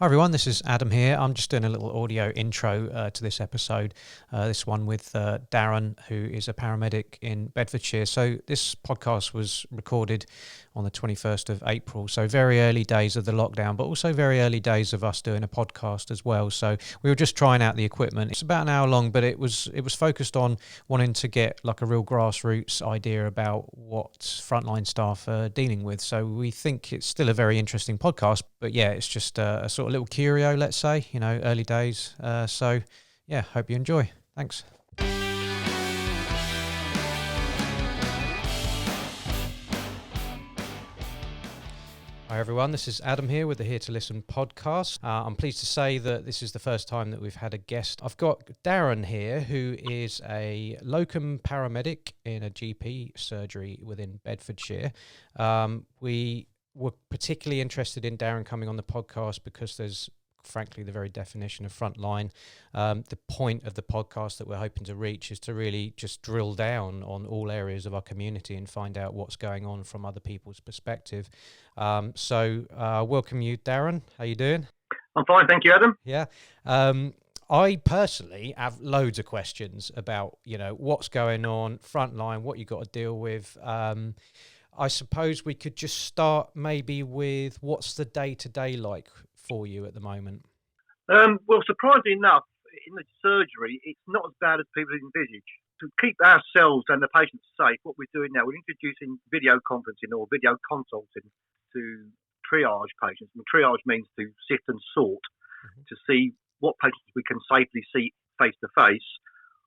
Hi everyone, this is Adam here. I'm just doing a little audio intro to this episode, this one with Daren, who is a paramedic in Bedfordshire. So this podcast was recorded on the 21st of April, so very early days of the lockdown, but also very early days of us doing a podcast as well. So we were just trying out the equipment. It's about an hour long, but it was focused on wanting to get like a real grassroots idea about what frontline staff are dealing with. So we think it's still a very interesting podcast, but yeah, it's just a sort of little curio, let's say, early days. So yeah, hope you enjoy. Thanks. Hi everyone, this is Adam here with the Hear2Listen podcast. I'm pleased to say that this is the first time that we've had a guest. I've got Daren here, who is a Locum Paramedic in a GP surgery within Bedfordshire. We were particularly interested in Daren coming on the podcast because there's frankly the very definition of frontline. The point of the podcast that we're hoping to reach is to really just drill down on all areas of our community and find out what's going on from other people's perspective. So welcome you, Daren. How you doing? I'm fine, thank you, Adam. Yeah. I personally have loads of questions about, what's going on, frontline, what you got to deal with. I suppose we could just start maybe with what's the day-to-day like for you at the moment? Well, surprisingly enough, in the surgery, it's not as bad as people envisage. To keep ourselves and the patients safe, what we're doing now, we're introducing video conferencing or video consulting to triage patients. And triage means to sift and sort to see what patients we can safely see face-to-face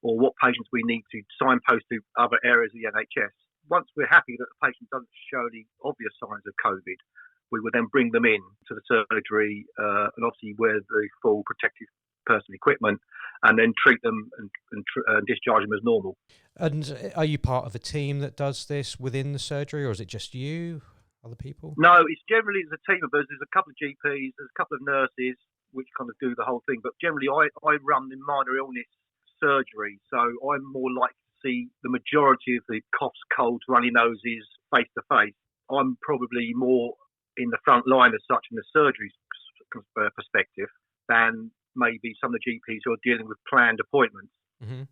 or what patients we need to signpost to other areas of the NHS. Once we're happy that the patient doesn't show the obvious signs of COVID, we would then bring them in to the surgery and obviously wear the full protective personal equipment and then treat them and discharge them as normal. And are you part of a team that does this within the surgery, or is it just you, other people? No, it's generally a team of us. There's a couple of GPs, there's a couple of nurses which kind of do the whole thing. But generally I run the minor illness surgery, so I'm more likely to see the majority of the coughs, colds, runny noses face to face. I'm probably more in the front line as such in the surgery perspective than maybe some of the GPs who are dealing with planned appointments. Mm-hmm.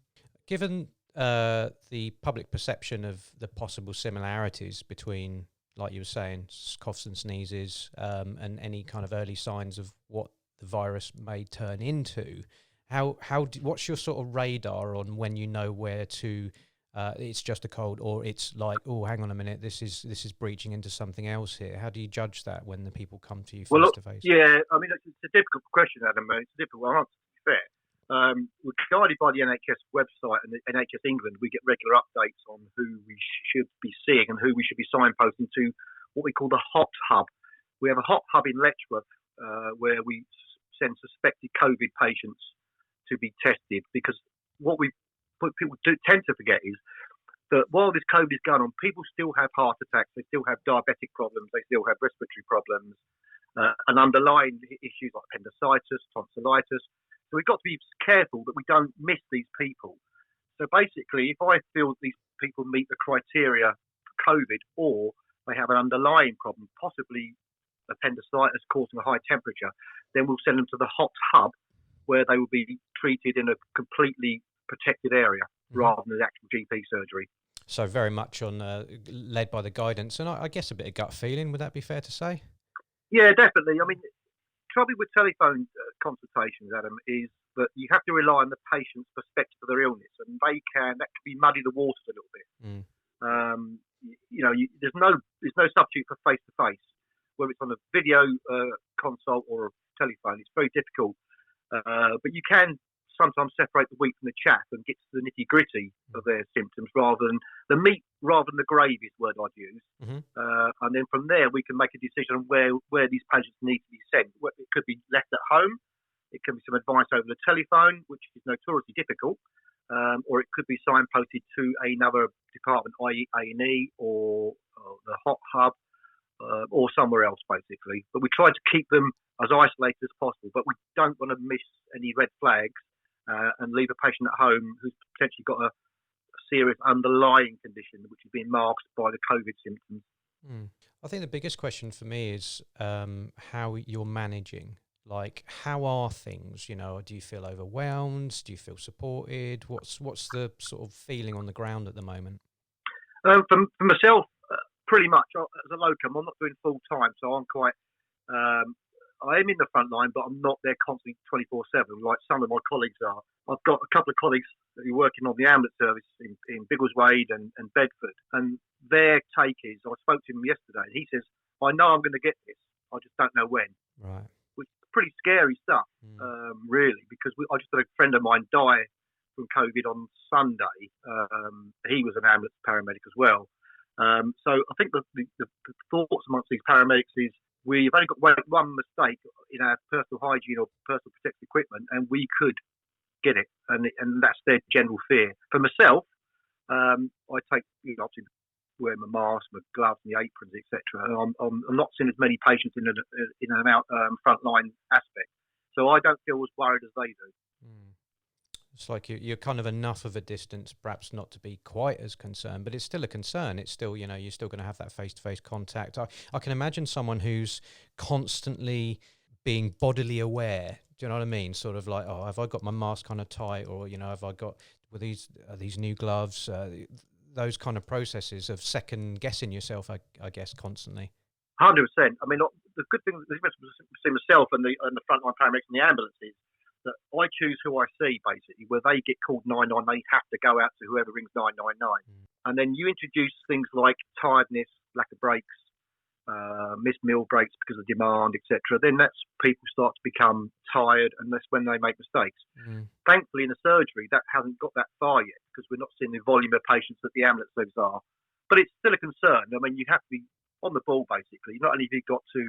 Given the public perception of the possible similarities between, like you were saying, coughs and sneezes and any kind of early signs of what the virus may turn into, what's your sort of radar on when you know where to it's just a cold, or it's like, oh, hang on a minute, this is breaching into something else here? How do you judge that when the people come to you face to face? Yeah, I mean, it's a difficult question, Adam. It's a difficult answer, to be fair. We're guided by the NHS website and the NHS England. We get regular updates on who we should be seeing and who we should be signposting to what we call the hot hub. We have a hot hub in Letchworth where we send suspected COVID patients to be tested, because what people tend to forget is that while this COVID is going on, people still have heart attacks, they still have diabetic problems, they still have respiratory problems, and underlying issues like appendicitis, tonsillitis. So we've got to be careful that we don't miss these people. So basically, if I feel that these people meet the criteria for COVID, or they have an underlying problem, possibly appendicitis causing a high temperature, then we'll send them to the hot hub, where they will be treated in a completely protected area rather than the actual GP surgery. So very much on led by the guidance, and I guess a bit of gut feeling. Would that be fair to say? Yeah, definitely. I mean, trouble with telephone consultations, Adam, is that you have to rely on the patient's perspective of their illness, and that can be muddy the waters a little bit. There's no substitute for face to face, whether it's on a video consult or a telephone. It's very difficult, but you can sometimes separate the wheat from the chaff and get to the nitty gritty of their symptoms rather than the meat, rather than the gravy is the word I'd use. And then from there we can make a decision on where these patients need to be sent. It could be left at home, it could be some advice over the telephone, which is notoriously difficult, or it could be signposted to another department, i.e. A&E or the hot hub, or somewhere else basically. But we try to keep them as isolated as possible, but we don't want to miss any red flags and leave a patient at home who's potentially got a serious underlying condition which is being masked by the COVID symptoms. I think the biggest question for me is how you're managing Like, how are things? You know, do you feel overwhelmed? Do you feel supported? What's the sort of feeling on the ground at the moment? For myself, pretty much as a locum, I'm not doing full time, so I'm quite. Um, I am in the front line, but I'm not there constantly 24/7 like some of my colleagues are. I've got a couple of colleagues who are working on the ambulance service in Biggleswade and Bedford, and their take is, I spoke to him yesterday, and he says, I know I'm going to get this, I just don't know when. Right. Which is pretty scary stuff, really, because I just had a friend of mine die from COVID on Sunday. He was an ambulance paramedic as well. So I think the thoughts amongst these paramedics is we've only got one mistake in our personal hygiene or personal protective equipment, and we could get it, and that's their general fear. For myself, I take, obviously wear my mask, my gloves, my aprons, etc. I'm not seeing as many patients in an out frontline aspect, so I don't feel as worried as they do. It's like you're kind of enough of a distance, perhaps not to be quite as concerned, but it's still a concern. It's still, you're still going to have that face-to-face contact. I can imagine someone who's constantly being bodily aware. Do you know what I mean? Sort of like, oh, have I got my mask kind of tight, or have I got these new gloves? Those kind of processes of second guessing yourself, I guess, constantly. 100%. I mean, the good thing between myself and the frontline paramedics and the ambulances, that I choose who I see, basically. Where they get called 999, they have to go out to whoever rings 999. And then you introduce things like tiredness, lack of breaks, missed meal breaks because of demand, etc. Then that's people start to become tired, and that's when they make mistakes. Thankfully, in the surgery, that hasn't got that far yet, because we're not seeing the volume of patients that the ambulance services are. But it's still a concern. I mean, you have to be on the ball, basically. Not only have you got to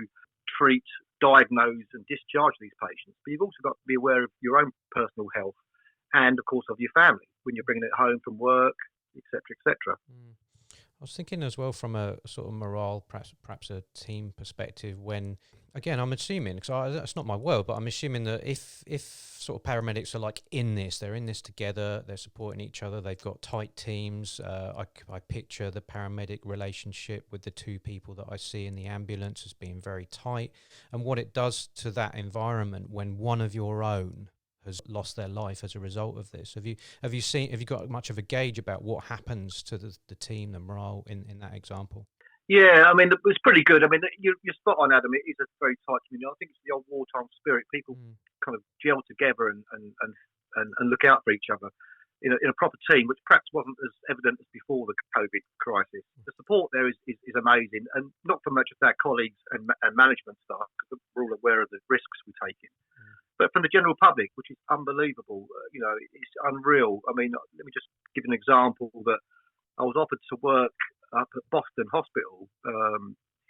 treat, diagnose and discharge these patients, but you've also got to be aware of your own personal health and, of course, of your family when you're bringing it home from work, etc., etc. I was thinking as well from a sort of morale, perhaps a team perspective, when, again, I'm assuming, because that's not my world, but I'm assuming that if sort of paramedics are like they're in this together, they're supporting each other, they've got tight teams. I picture the paramedic relationship with the two people that I see in the ambulance as being very tight, and what it does to that environment when one of your own has lost their life as a result of this. Have you got much of a gauge about what happens to the team, the morale in that example? Yeah, I mean, it's pretty good. I mean, you're spot on, Adam. It is a very tight community. I think it's the old wartime spirit. People kind of gel together and look out for each other in a proper team, which perhaps wasn't as evident as before the COVID crisis. The support there is amazing, and not from much of our colleagues and management staff, because we're all aware of the risks we're taking. But from the general public, which is unbelievable, it's unreal. I mean, let me just give an example that I was offered to work up at Boston Hospital,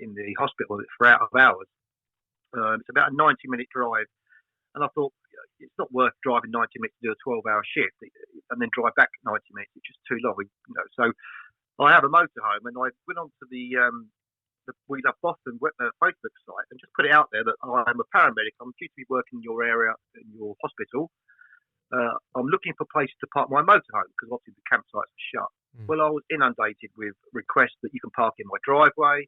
in the hospital for out of hours. It's about a 90-minute drive. And I thought, it's not worth driving 90 minutes to do a 12-hour shift and then drive back 90 minutes. It's just too long. So I have a motorhome, and I went on to the We Love Boston Facebook site and just put it out there that I'm a paramedic. I'm due to be working in your area, in your hospital. I'm looking for places to park my motorhome, because obviously the campsites are shut. Well, I was inundated with requests that you can park in my driveway.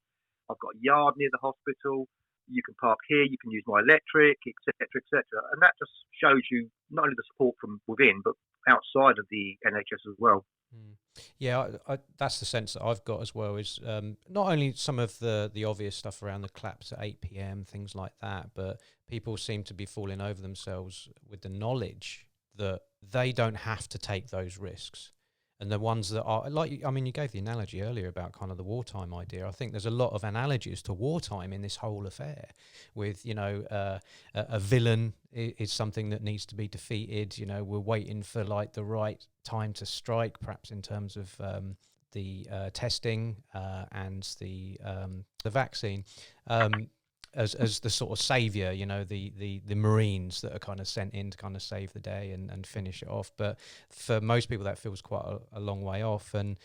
I've got a yard near the hospital. You can park here. You can use my electric, etc., etc. And that just shows you not only the support from within, but outside of the NHS as well. Yeah, that's the sense that I've got as well, is not only some of the obvious stuff around the claps at 8 p.m, things like that, but people seem to be falling over themselves with the knowledge that they don't have to take those risks. And the ones that are, like, I mean, you gave the analogy earlier about kind of the wartime idea. I think there's a lot of analogies to wartime in this whole affair, with, a villain is something that needs to be defeated. We're waiting for like the right time to strike, perhaps in terms of the testing and the vaccine. As the sort of saviour, the Marines that are kind of sent in to kind of save the day and finish it off. But for most people, that feels quite a long way off. And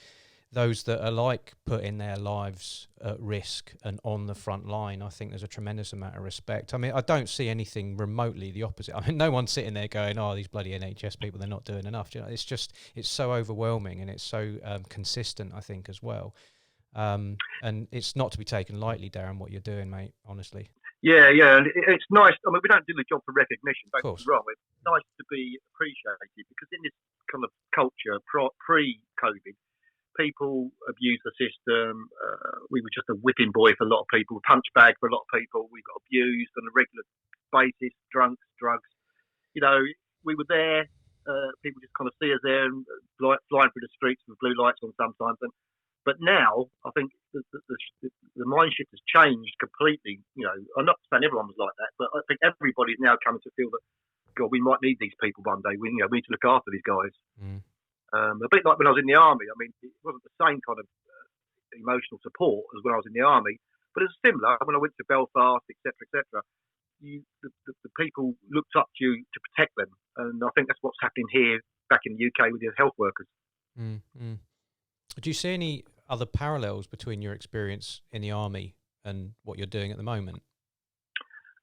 those that are like putting their lives at risk and on the front line, I think there's a tremendous amount of respect. I mean, I don't see anything remotely the opposite. I mean, no one's sitting there going, oh, these bloody NHS people, they're not doing enough. It's so overwhelming, and it's so consistent, I think, as well. And it's not to be taken lightly, Daren, what you're doing, mate, honestly. Yeah, yeah, and it's nice. I mean, we don't do the job for recognition. Of Don't get course. me wrong. It's nice to be appreciated because in this kind of culture pre-COVID, people abuse the system. We were just a whipping boy for a lot of people, punch bag for a lot of people. We got abused on a regular basis, drunks, drugs. You know, we were there. People just kind of see us there and flying through the streets with blue lights on sometimes. But now, I think the mind shift has changed completely. You know, I'm not saying everyone was like that, but I think everybody's now coming to feel that, God, we might need these people one day. We need to look after these guys. Mm. A bit like when I was in the army. I mean, it wasn't the same kind of emotional support as when I was in the army, but it's similar. When I went to Belfast, etc., the people looked up to you to protect them, and I think that's what's happening here back in the UK with the health workers. Mm. Mm. Do you see any other parallels between your experience in the army and what you're doing at the moment?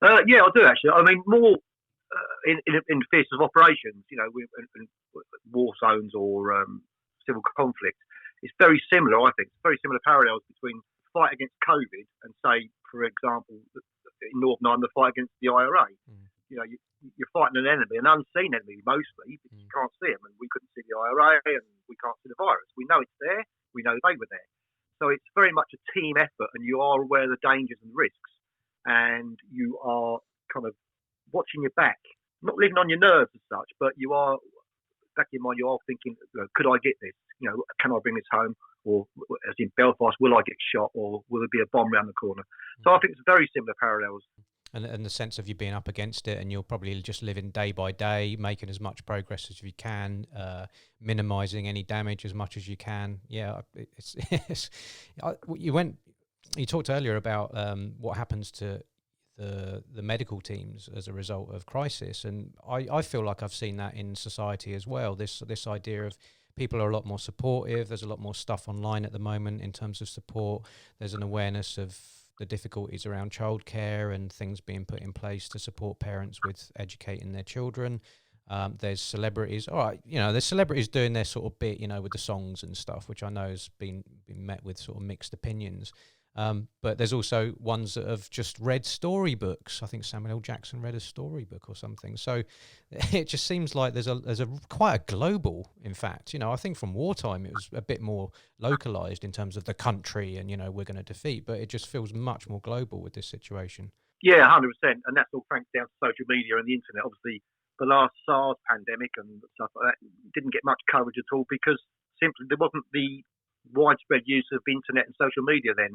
Yeah, I do actually. I mean, more in theatres of operations, you know, in war zones or civil conflict. It's very similar, I think. It's very similar parallels between the fight against COVID and, say, for example, in Northern Ireland, the fight against the IRA. Mm. You know, you're fighting an enemy, an unseen enemy mostly, because you can't see them, and we couldn't see the IRA, and we can't see the virus. We know it's there. We know they were there. So it's very much a team effort, and you are aware of the dangers and risks, and you are kind of watching your back, not living on your nerves as such, but you are, back in mind, you are thinking, could I get this? You know, can I bring this home? Or as in Belfast, will I get shot, or will there be a bomb around the corner? So I think it's very similar parallels. And the sense of you being up against it, and you're probably just living day by day, making as much progress as you can, minimising any damage as much as you can. Yeah, you talked earlier about what happens to the medical teams as a result of crisis, and I feel like I've seen that in society as well. This idea of people are a lot more supportive. There's a lot more stuff online at the moment in terms of support. There's an awareness of the difficulties around childcare and things being put in place to support parents with educating their children. There's celebrities. All right, you know, there's celebrities doing their sort of bit, you know, with the songs and stuff, which I know has been met with sort of mixed opinions. But there's also ones that have just read storybooks. I think Samuel L. Jackson read a storybook or something. So it just seems like there's a quite a global, in fact. You know, I think from wartime it was a bit more localized in terms of the country and, you know, we're going to defeat. But it just feels much more global with this situation. Yeah, 100%. And that's all thanks down to social media and the internet. Obviously, the last SARS pandemic and stuff like that didn't get much coverage at all because simply there wasn't the widespread use of internet and social media then.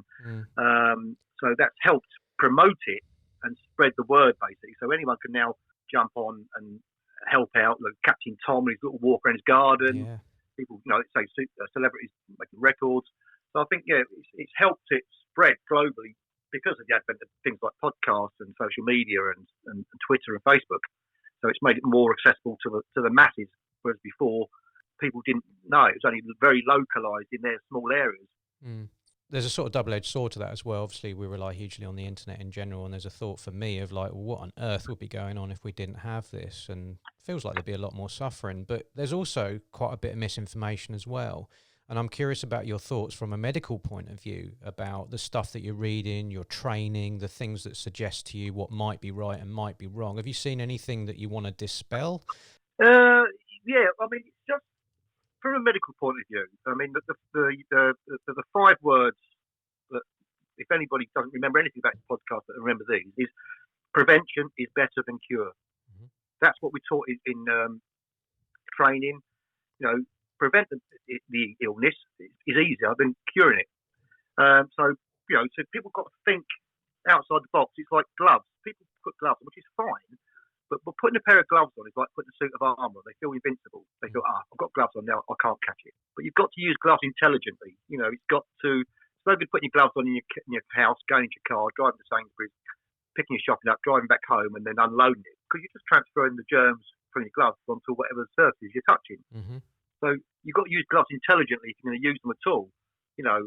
So that's helped promote it and spread the word, basically. So anyone can now jump on and help out. Like Captain Tom and his little walk around his garden. Yeah. People, you know, say celebrities making records. So I think, yeah, it's helped it spread globally because of the advent of things like podcasts and social media and Twitter and Facebook. So it's made it more accessible to the masses, whereas before people didn't know. It was only very localised in their small areas. There's a sort of double-edged sword to that as well. Obviously, we rely hugely on the internet in general, and there's a thought for me of like, well, what on earth would be going on if we didn't have this? And it feels like there'd be a lot more suffering. But there's also quite a bit of misinformation as well. And I'm curious about your thoughts from a medical point of view about the stuff that you're reading, your training, the things that suggest to you what might be right and might be wrong. Have you seen anything that you want to dispel? Yeah, I mean, just from a medical point of view, I mean, the 5 words that, if anybody doesn't remember anything about the podcast that remember these, is prevention is better than cure. Mm-hmm. That's what we taught in training. You know, prevent the illness is easier than curing it. So, you know, so people got to think outside the box. It's like gloves. People put gloves on, which is fine. But putting a pair of gloves on is like putting a suit of armour. They feel invincible. They feel, I've got gloves on now, I can't catch it. But you've got to use gloves intelligently. You know, it's no good putting your gloves on in your house, going into your car, driving to Sainsbury's, picking your shopping up, driving back home, and then unloading it. Because you're just transferring the germs from your gloves onto whatever surface you're touching. Mm-hmm. So you've got to use gloves intelligently if you're going to use them at all. You know,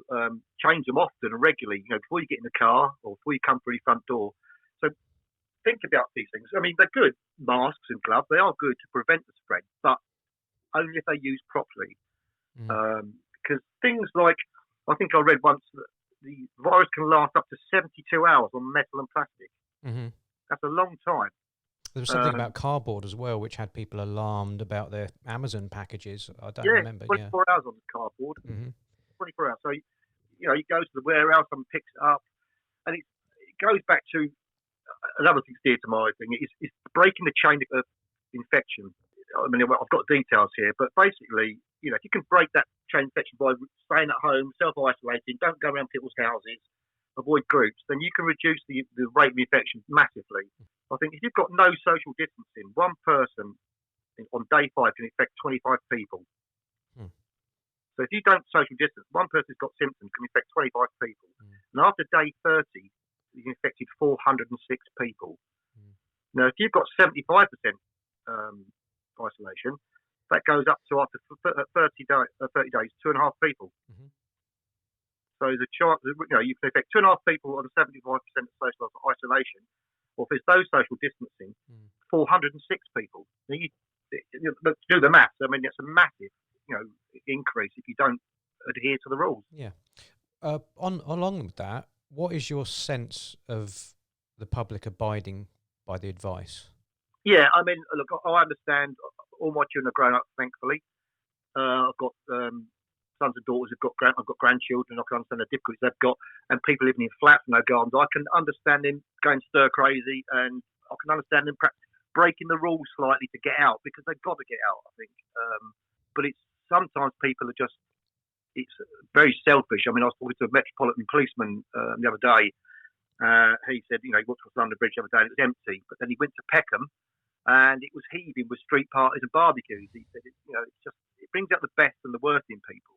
change them often and regularly, you know, before you get in the car or before you come through your front door. So think about these things. I mean, they're good, masks and gloves. They are good to prevent the spread, but only if they're used properly. Because things like, I think I read once that the virus can last up to 72 hours on metal and plastic. Mm-hmm. That's a long time. There was something about cardboard as well, which had people alarmed about their Amazon packages. I don't remember. 24 hours on the cardboard. Mm-hmm. 24 hours. So, you go to the warehouse, someone picks it up, and it goes back to another thing dear to my thing. It's breaking the chain of infection. I mean, I've got details here, but basically, if you can break that chain of infection by staying at home, self-isolating, don't go around people's houses, avoid groups, then you can reduce the rate of infection massively. I think if you've got no social distancing, one person on day 5 can infect 25 people. So if you don't social distance, one person who's got symptoms can infect 25 people. And after day 30, you've infected 406 people. Now, if you've got 75% isolation, that goes up to after 30 days, 2.5 people. So the chance, you can affect 2.5 people on 75% of social isolation, or if it's no social distancing, 406 people. Now you do the maths. I mean, it's a massive, increase if you don't adhere to the rules. Yeah. Along with that, what is your sense of the public abiding by the advice? Yeah, I mean, look, I understand. All my children are grown up, thankfully. I've got sons and daughters I've got grandchildren. I can understand the difficulties they've got, and people living in flats with no gardens. I can understand them going stir crazy, and I can understand them perhaps breaking the rules slightly to get out because they've got to get out. I think, but it's sometimes people are just. It's very selfish. I mean, I was talking to a metropolitan policeman the other day. He said, he walked across London Bridge the other day and it was empty, but then he went to Peckham and it was heaving with street parties and barbecues. He said, it brings out the best and the worst in people.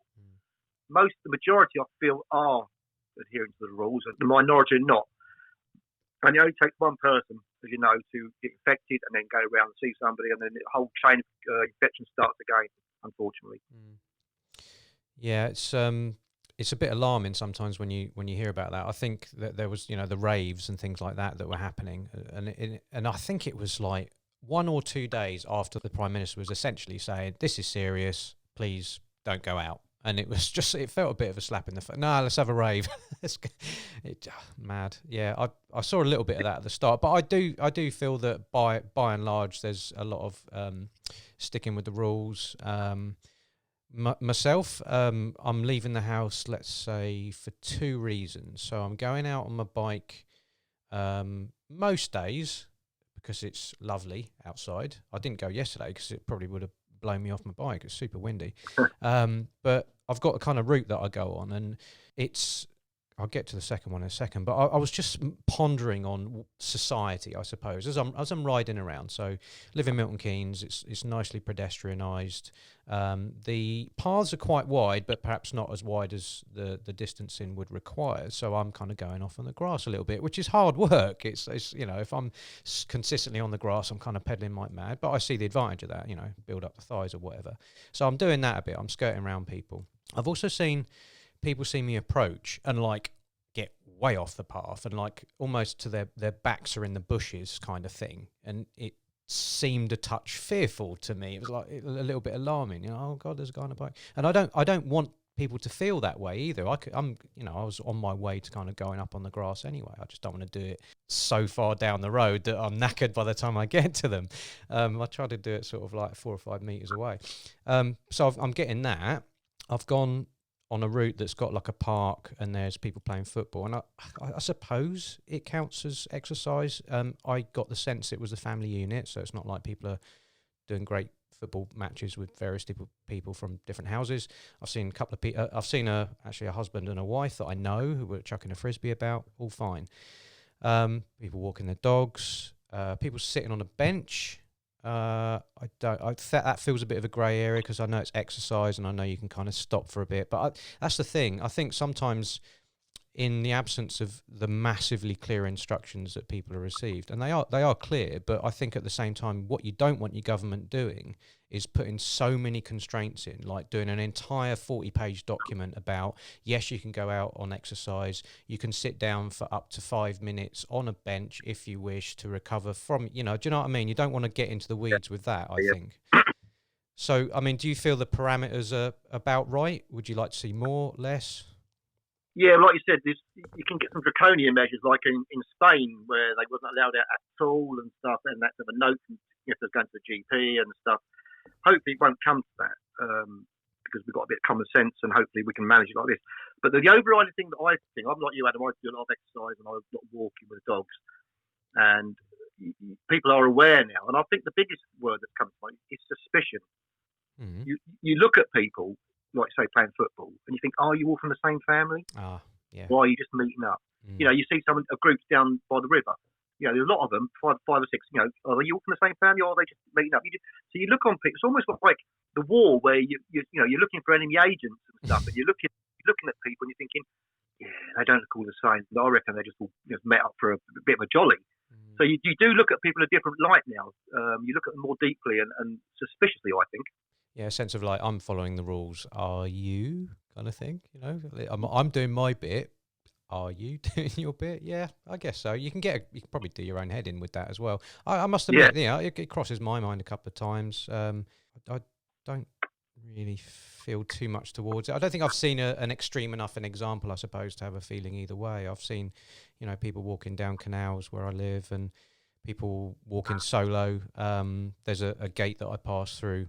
The majority, I feel, are adhering to the rules, and the minority are not. And it only takes one person, as you know, to get infected and then go around and see somebody, and then the whole chain of infection starts again, unfortunately. Yeah, it's a bit alarming sometimes when you hear about that. I think that there was the raves and things like that were happening, and I think it was like 1 or 2 days after the Prime Minister was essentially saying, "This is serious, please don't go out." And it felt a bit of a slap in the face. No, let's have a rave. Mad. Yeah, I saw a little bit of that at the start, but I do feel that by and large there's a lot of sticking with the rules. Myself, I'm leaving the house, let's say, for 2 reasons. So I'm going out on my bike most days because it's lovely outside. I didn't go yesterday because it probably would have blown me off my bike. It's super windy. But I've got a kind of route that I go on, and I'll get to the second one in a second, but I was just pondering on society, I suppose, as I'm riding around. So live in Milton Keynes, it's nicely pedestrianised. The paths are quite wide, but perhaps not as wide as the distancing would require. So I'm kind of going off on the grass a little bit, which is hard work. It's if I'm consistently on the grass, I'm kind of pedaling like mad. But I see the advantage of that, build up the thighs or whatever. So I'm doing that a bit. I'm skirting around people. I've also seen people see me approach and get way off the path and almost to their backs are in the bushes kind of thing, and it seemed a touch fearful to me. It was a little bit alarming. Oh God, there's a guy on a bike, and I don't want people to feel that way either. I was on my way to kind of going up on the grass anyway. I just don't want to do it so far down the road that I'm knackered by the time I get to them. I try to do it sort of 4 or 5 meters away. So I'm getting that. I've gone on a route that's got a park and there's people playing football, and I suppose it counts as exercise. I got the sense it was a family unit, so it's not like people are doing great football matches with various people from different houses. I've seen a couple of people. I've seen actually a husband and a wife that I know who were chucking a frisbee about. All fine. People walking their dogs. People sitting on a bench. That feels a bit of a grey area because I know it's exercise and I know you can kind of stop for a bit. But that's the thing. I think sometimes in the absence of the massively clear instructions that people have received, and they are clear, but I think at the same time what you don't want your government doing is putting so many constraints in, like doing an entire 40-page document about, yes, you can go out on exercise, you can sit down for up to 5 minutes on a bench if you wish to recover from, do you know what I mean? You don't want to get into the weeds with that, I think. So, I mean, do you feel the parameters are about right? Would you like to see more, less? Yeah, like you said, you can get some draconian measures, like in Spain, where they wasn't allowed out at all and stuff, and that's have a note from, if they're going to the GP and stuff. Hopefully, it won't come to that because we've got a bit of common sense, and hopefully, we can manage it like this. But the overriding thing that I think, I'm like you, Adam. I do a lot of exercise and I do a lot of walking with the dogs, and people are aware now. And I think the biggest word that comes to mind is suspicion. Mm-hmm. You look at people, like say playing football, and you think, are you all from the same family? Yeah. Why are you just meeting up? You know, you see a group down by the river. You know, there's a lot of them, five or six. You know, are you all from the same family, or are they just meeting up? So you look on people. It's almost like the war where you're looking for enemy agents and stuff, and you're looking at people and you're thinking, yeah, they don't look all the same. But I reckon they just all met up for a bit of a jolly. So you do look at people in a different light now. You look at them more deeply and suspiciously, I think. Yeah, a sense of like, I'm following the rules. Are you, kind of thing? You know, I'm doing my bit. Are you doing your bit? Yeah, I guess so. You can probably do your own head in with that as well. I must admit, it crosses my mind a couple of times. I don't really feel too much towards it. I don't think I've seen an extreme enough an example, I suppose, to have a feeling either way. I've seen, people walking down canals where I live and people walking solo. There's a gate that I pass through.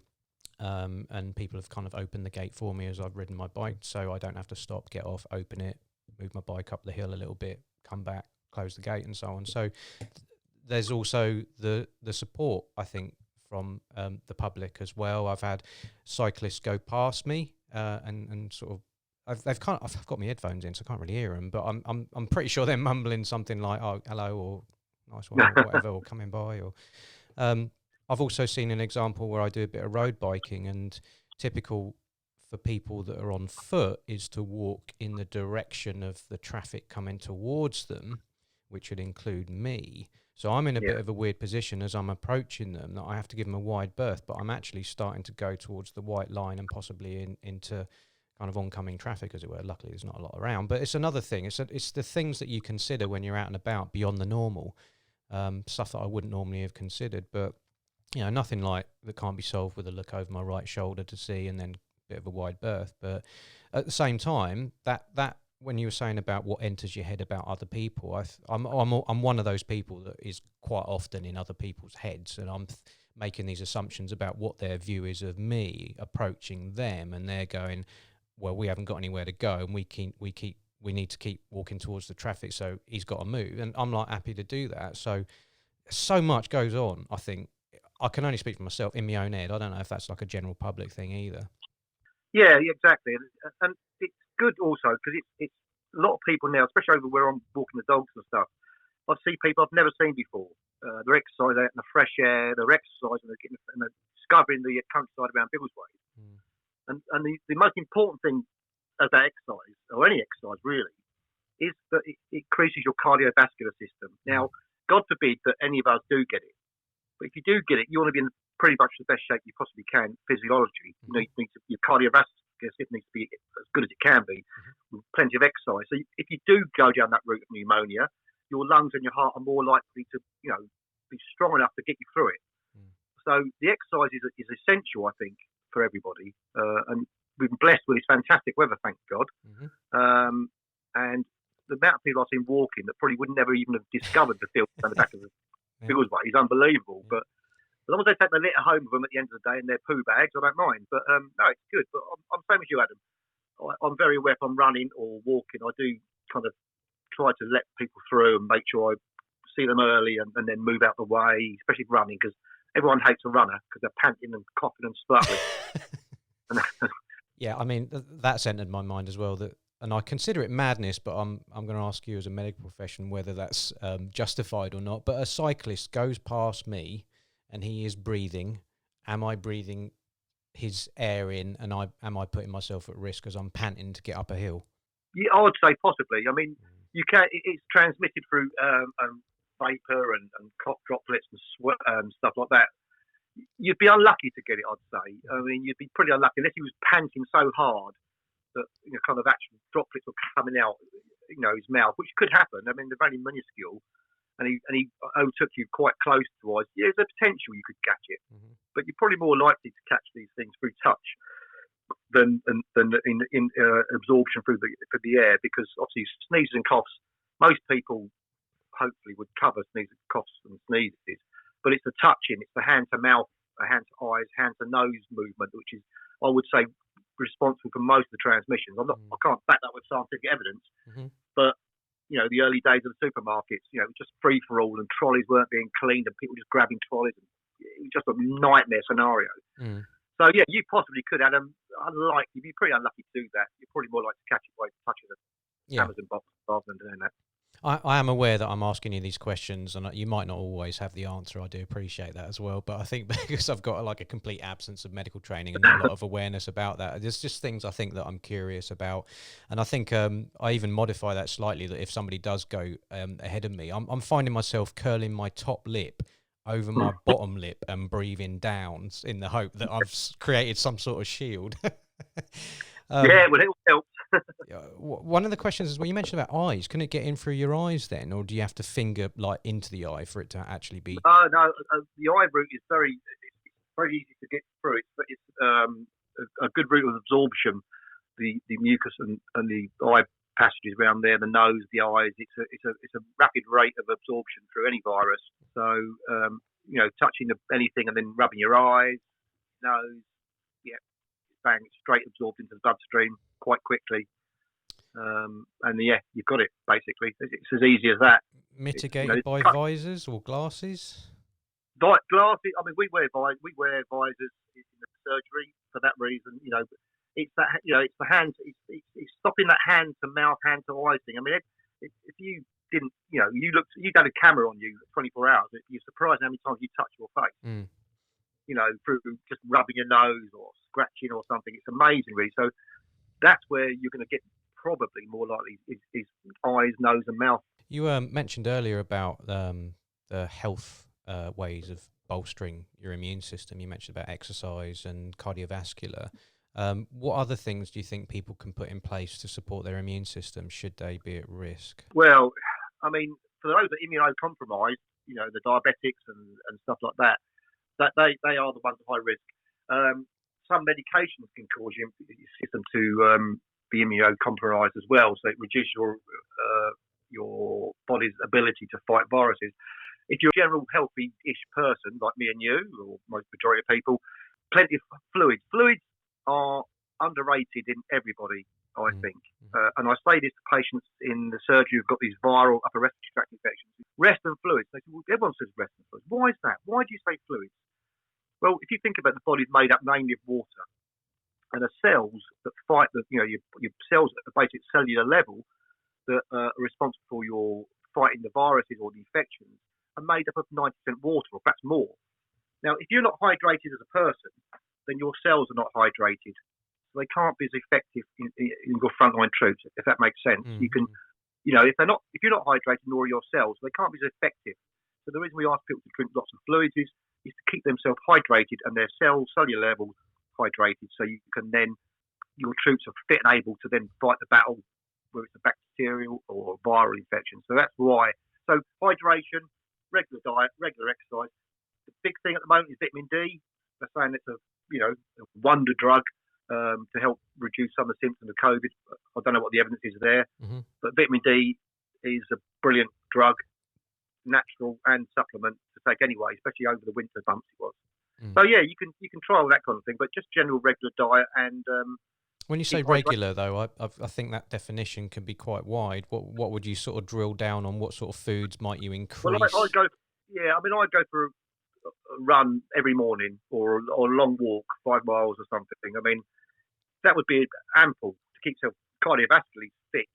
And people have kind of opened the gate for me as I've ridden my bike, so I don't have to stop, get off, open it, move my bike up the hill a little bit, come back, close the gate, and so on. So there's also the support, I think, from the public as well. I've had cyclists go past me and sort of I've got my headphones in, so I can't really hear them, but I'm pretty sure they're mumbling something like, "Oh, hello," or "Nice one," or whatever, or "Coming by," or. I've also seen an example where I do a bit of road biking, and typical for people that are on foot is to walk in the direction of the traffic coming towards them, which would include me. So I'm in a bit of a weird position as I'm approaching them, that I have to give them a wide berth, but I'm actually starting to go towards the white line and possibly into kind of oncoming traffic, as it were. Luckily, there's not a lot around. But it's another thing. It's the things that you consider when you're out and about beyond the normal, stuff that I wouldn't normally have considered. But nothing like that can't be solved with a look over my right shoulder to see, and then a bit of a wide berth. But at the same time, that when you were saying about what enters your head about other people, I'm one of those people that is quite often in other people's heads, and I'm making these assumptions about what their view is of me approaching them, and they're going, well, we haven't got anywhere to go, and we need to keep walking towards the traffic, so he's got to move, and I'm like happy to do that. So much goes on, I think. I can only speak for myself in my own head. I don't know if that's like a general public thing either. Yeah, exactly. And it's good also because it's a lot of people now, especially over where I'm walking the dogs and stuff. I see people I've never seen before. They're exercising out in the fresh air. They're exercising. They're discovering the countryside around Biggleswade. And the most important thing about exercise, or any exercise really, is that it increases your cardiovascular system. Now, God forbid that any of us do get it. But if you do get it, you want to be in pretty much the best shape you possibly can physiologically. Your cardiovascular system needs to be as good as it can be, with plenty of exercise. So if you do go down that route of pneumonia, your lungs and your heart are more likely to, be strong enough to get you through it. So the exercise is essential, I think, for everybody. And we've been blessed with this fantastic weather, thank God. And the amount of people I've seen walking that probably would never even have discovered the field on the back of the Biggleswade is unbelievable. But as long as they take the litter home with them at the end of the day in their poo bags, I don't mind. But no, it's good. But I'm same as you, Adam. I'm very aware if I'm running or walking, I do kind of try to let people through and make sure I see them early and then move out the way, especially running, because everyone hates a runner because they're panting and coughing and spluttering. Yeah, I mean, that's entered my mind as well, and I consider it madness, but I'm going to ask you as a medical profession whether that's justified or not. But a cyclist goes past me and he is breathing. Am I breathing his air in, and am I putting myself at risk as I'm panting to get up a hill? Yeah, I would say possibly. I mean, you can. It's transmitted through vapor and cough droplets and sweat and stuff like that. You'd be unlucky to get it, I'd say. I mean, you'd be pretty unlucky unless he was panting so hard that kind of actual droplets were coming out, his mouth, which could happen. I mean, they're very minuscule, and he overtook you quite close to us. There's a potential you could catch it, but you're probably more likely to catch these things through touch. than in absorption through the air, because obviously sneezes and coughs, most people hopefully would cover sneezes, coughs and sneezes, but it's the touching, it's the hand to mouth, hand to eyes, hand to nose movement, which is, I would say, responsible for most of the transmissions. I can't back that with scientific evidence, but the early days of the supermarkets, just free for all, and trolleys weren't being cleaned, and people just grabbing trolleys, and it was just a nightmare scenario. So yeah, you possibly could, Adam. You'd be pretty unlucky to do that. You're probably more likely to catch it by touching the Amazon box rather than doing that. I am aware that I'm asking you these questions, and you might not always have the answer. I do appreciate that as well. But I think because I've got a complete absence of medical training and not a lot of awareness about that, there's just things I think that I'm curious about. And I think I even modify that slightly, that if somebody does go ahead of me, I'm finding myself curling my top lip over my bottom lip and breathing down in the hope that I've created some sort of shield. Yeah, well, it helps. One of the questions is, you mentioned about eyes. Can it get in through your eyes then, or do you have to finger into the eye for it to actually be? No, the eye route is very easy to get through. It's a good route of absorption. The mucus and the eye passages around there, the nose, the eyes. It's a rapid rate of absorption through any virus. So touching anything and then rubbing your eyes, nose, bang, straight absorbed into the bloodstream quite quickly. And you've got it, basically. It's as easy as that. Mitigated by visors or glasses? Glasses, I mean, we wear visors in the surgery for that reason. It's that, it's the hands, it's stopping that hand to mouth, hand to eyes thing. I mean, if you didn't, you had a camera on you 24 hours, you're surprised how many times you touch your face. Through just rubbing your nose or scratching or something. It's amazing, really. So that's where you're going to get probably more likely is eyes, nose, and mouth. You mentioned earlier about the health ways of bolstering your immune system. You mentioned about exercise and cardiovascular. What other things do you think people can put in place to support their immune system should they be at risk? Well, I mean, for those that are immunocompromised, the diabetics and stuff like that, that they are the ones at high risk. Some medications can cause your system to be immunocompromised as well, so it reduces your body's ability to fight viruses. If you're a general healthy-ish person like me and you, or most majority of people, plenty of fluids. Fluids are underrated in everybody, I think. And I say this to patients in the surgery who've got these viral upper respiratory tract infections. Rest and fluids. They say, well, everyone says rest and fluids. Why is that? Why do you say fluids? Well, if you think about the body's made up mainly of water, and the cells that fight your cells at the basic cellular level that are responsible for your fighting the viruses or the infections are made up of 90% water, or perhaps more. Now, if you're not hydrated as a person, then your cells are not hydrated, so they can't be as effective in your frontline troops. If that makes sense, you can, if you're not hydrated, nor are your cells, they can't be as effective. So the reason we ask people to drink lots of fluids is to keep themselves hydrated and their cellular levels hydrated, so you can then, your troops are fit and able to then fight the battle, whether it's a bacterial or viral infection. So that's why. So hydration, regular diet, regular exercise. The big thing at the moment is vitamin D. They're saying it's a wonder drug to help reduce some of the symptoms of COVID. I don't know what the evidence is there, but vitamin D is a brilliant drug, natural and supplement to take anyway, especially over the winter months it was. So yeah, you can try all that kind of thing, but just general regular diet and. When you say regular, though, I think that definition can be quite wide. What would you sort of drill down on? What sort of foods might you increase? Well, I'd go for a run every morning or a long walk, 5 miles or something. I mean, that would be ample to keep yourself cardiovascularly fit,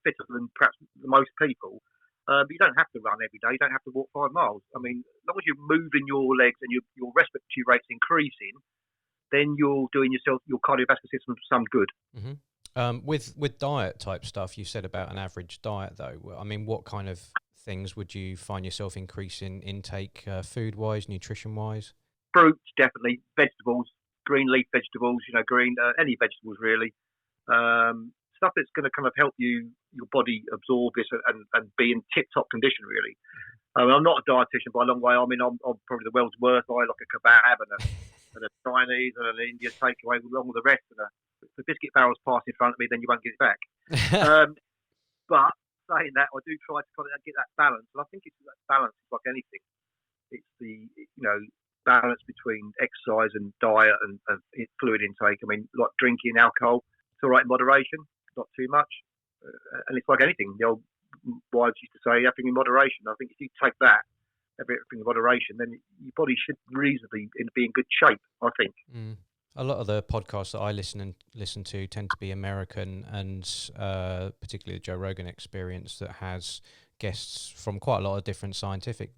fitter than perhaps most people. But you don't have to run every day. You don't have to walk 5 miles. I mean, as long as you're moving your legs and your respiratory rate's increasing, then you're doing yourself, your cardiovascular system, some good. With diet type stuff, you said about an average diet, though. I mean, what kind of things would you find yourself increasing intake, food-wise, nutrition-wise? Fruits, definitely. Vegetables, green leaf vegetables, any vegetables really. Stuff that's going to kind of help your body absorb this and be in tip-top condition, really. I mean, I'm not a dietitian by a long way. I mean, I'm probably the world's worst. I like a kebab and and a Chinese and an Indian takeaway along with the rest. And if the biscuit barrels pass in front of me, then you won't get it back. But saying that, I do try to kind of get that balance. And I think it's that balance is like anything. It's the balance between exercise and diet and fluid intake. I mean, like drinking alcohol, it's all right in moderation, not too much. And it's like anything. The old wives used to say, everything in moderation. I think if you take that, everything in moderation, then your body should reasonably be in good shape, I think. A lot of the podcasts that I listen to tend to be American, and particularly the Joe Rogan Experience, that has guests from quite a lot of different scientific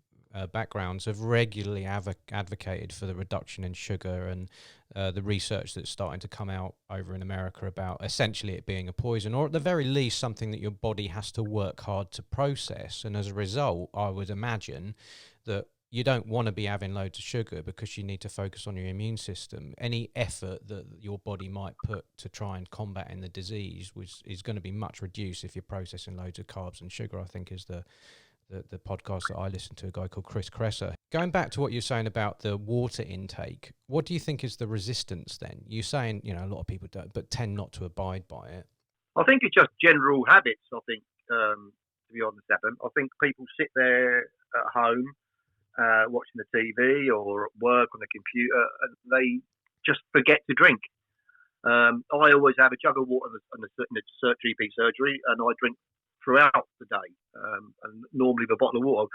backgrounds, have regularly advocated for the reduction in sugar, and the research that's starting to come out over in America about essentially it being a poison, or at the very least something that your body has to work hard to process. And as a result, I would imagine that you don't want to be having loads of sugar because you need to focus on your immune system. Any effort that your body might put to try and combating the disease is going to be much reduced if you're processing loads of carbs and sugar, I think is the podcast that I listen to, a guy called Chris Kresser. Going back to what you're saying about the water intake, what do you think is the resistance then? You're saying, a lot of people don't, but tend not to abide by it. I think it's just general habits, I think, to be honest, Evan. I think people sit there at home watching the TV or at work on the computer, and they just forget to drink. I always have a jug of water in the GP surgery, and I drink throughout the day, and normally with a bottle of water.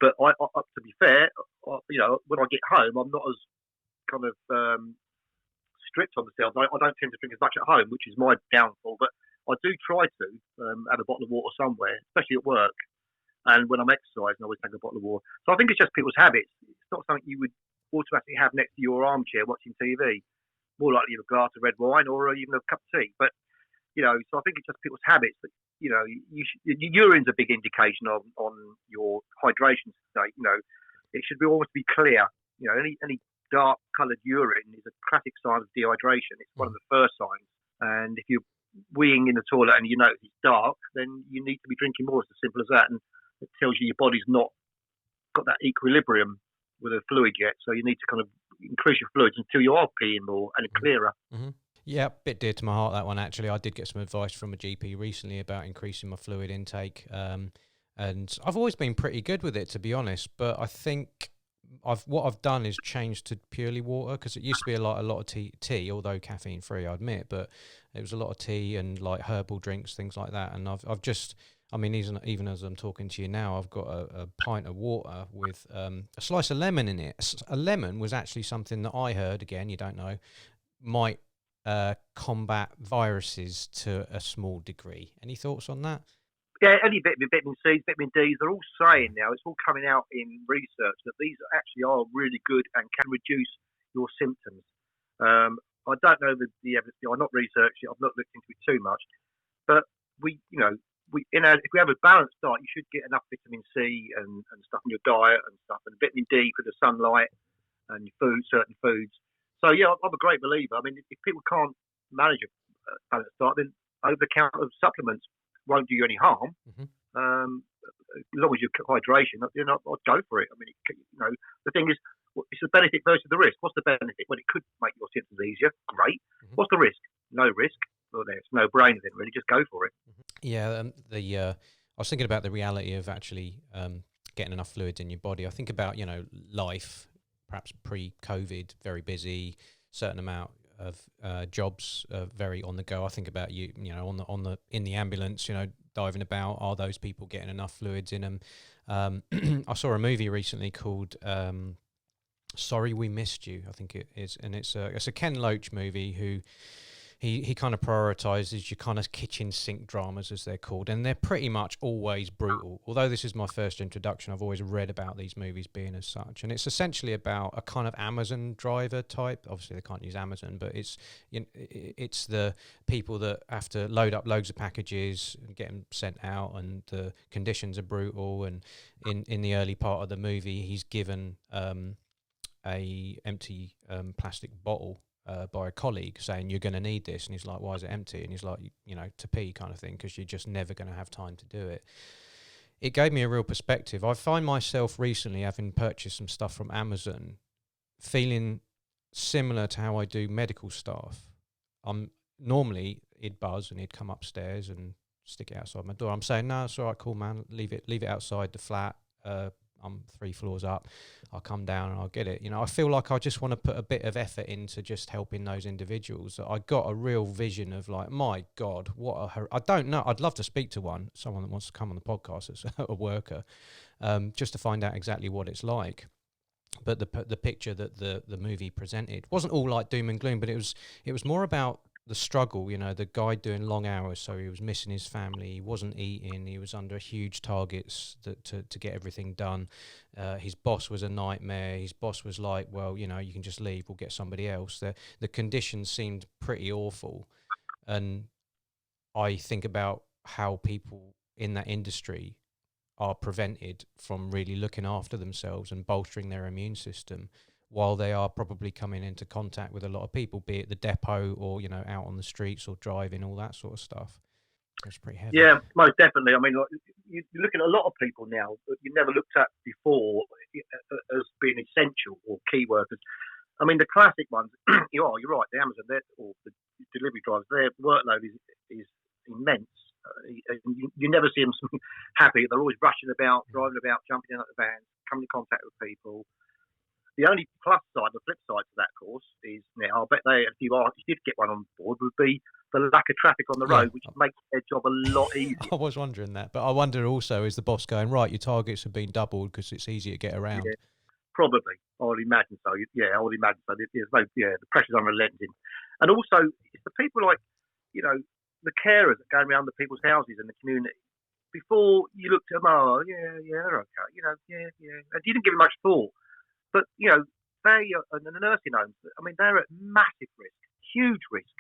But I to be fair, when I get home, I'm not as kind of strict on myself. I don't tend to drink as much at home, which is my downfall. But I do try to have a bottle of water somewhere, especially at work. And when I'm exercising, I always take a bottle of water. So I think it's just people's habits. It's not something you would automatically have next to your armchair watching TV. More likely you have a glass of red wine or even a cup of tea. But, so I think it's just people's habits. But, your urine's a big indication on your hydration state. It should always be clear. Any dark coloured urine is a classic sign of dehydration. It's one of the first signs. And if you're weeing in the toilet and you notice it's dark, then you need to be drinking more. It's as simple as that. And it tells you your body's not got that equilibrium with the fluid yet. So you need to kind of increase your fluids until you are peeing more and clearer. Mm-hmm. Yeah, a bit dear to my heart, that one, actually. I did get some advice from a GP recently about increasing my fluid intake. And I've always been pretty good with it, to be honest. But I think what I've done is changed to purely water, because it used to be a lot of tea, although caffeine free, I admit. But it was a lot of tea and like herbal drinks, things like that. And I've just... even as I'm talking to you now, I've got a pint of water with a slice of lemon in it. A lemon was actually something that I heard, again, you don't know, might combat viruses to a small degree. Any thoughts on that? Yeah, any vitamin C, vitamin D, they're all saying now, it's all coming out in research that these actually are really good and can reduce your symptoms. I don't know the evidence. I've not researched it. I've not looked into it too much. But if we have a balanced diet, you should get enough vitamin C and stuff in your diet and stuff, and vitamin D for the sunlight and your certain foods. So yeah, I'm a great believer. I mean, if people can't manage a balanced diet, then over-the-counter supplements won't do you any harm. Mm-hmm. As long as you're hydration, I'd go for it. I mean, the thing is, it's the benefit versus the risk. What's the benefit? Well, it could make your symptoms easier. Great. Mm-hmm. What's the risk? No risk. Well, there's no brainer then, really. Just go for it. Yeah, I was thinking about the reality of actually getting enough fluids in your body. I think about, life, perhaps pre-COVID, very busy, certain amount of jobs very on the go. I think about you in the ambulance, diving about. Are those people getting enough fluids in them? I saw a movie recently called Sorry We Missed You, I think it is, and it's a Ken Loach movie who he kind of prioritizes your kind of kitchen sink dramas, as they're called, and they're pretty much always brutal. Although this is my first introduction, I've always read about these movies being as such, and it's essentially about a kind of Amazon driver type. Obviously they can't use Amazon, but it's the people that have to load up loads of packages and get them sent out, and the conditions are brutal. And in the early part of the movie, he's given a empty plastic bottle by a colleague, saying you're going to need this, and he's like, why is it empty? And he's like, to pee, kind of thing, because you're just never going to have time to do it. It gave me a real perspective. I find myself recently, having purchased some stuff from Amazon, feeling similar to how I do medical staff. Normally he'd buzz and he'd come upstairs and stick it outside my door. I'm saying, no, it's all right, cool, man. Leave it outside the flat. I'm 3 floors up. I'll come down and I'll get it. I feel like I just want to put a bit of effort into just helping those individuals. I got a real vision of like, my God, I don't know. I'd love to speak to someone that wants to come on the podcast as a worker, just to find out exactly what it's like. But the picture that the movie presented wasn't all like doom and gloom, but it was more about the struggle, the guy doing long hours, so he was missing his family, he wasn't eating, he was under huge targets to get everything done. His boss was a nightmare. His boss was like, well, you can just leave, we'll get somebody else. The conditions seemed pretty awful. And I think about how people in that industry are prevented from really looking after themselves and bolstering their immune system, while they are probably coming into contact with a lot of people, be it the depot or, out on the streets or driving, all that sort of stuff. It's pretty heavy. Yeah, most definitely. I mean, like, you look at a lot of people now that you never looked at before as being essential or key workers. I mean, the classic ones, you're right, the Amazon or the delivery drivers, their workload is immense. You never see them happy. They're always rushing about, driving about, jumping in at the vans, coming in contact with people. The only plus side, the flip side to that, of course, is now, I bet if you did get one on board, would be the lack of traffic on the road, which makes their job a lot easier. I was wondering that, but I wonder also, is the boss going, right, your targets have been doubled because it's easier to get around? Yeah, probably. I would imagine so. Yeah, I would imagine so. There's the pressure's unrelenting. And also, it's the people like, the carers that go around the people's houses in the community. Before you looked at them, they're okay, yeah. And you didn't give it much thought. But, they are in the nursing homes. I mean, they're at massive risk, huge risk,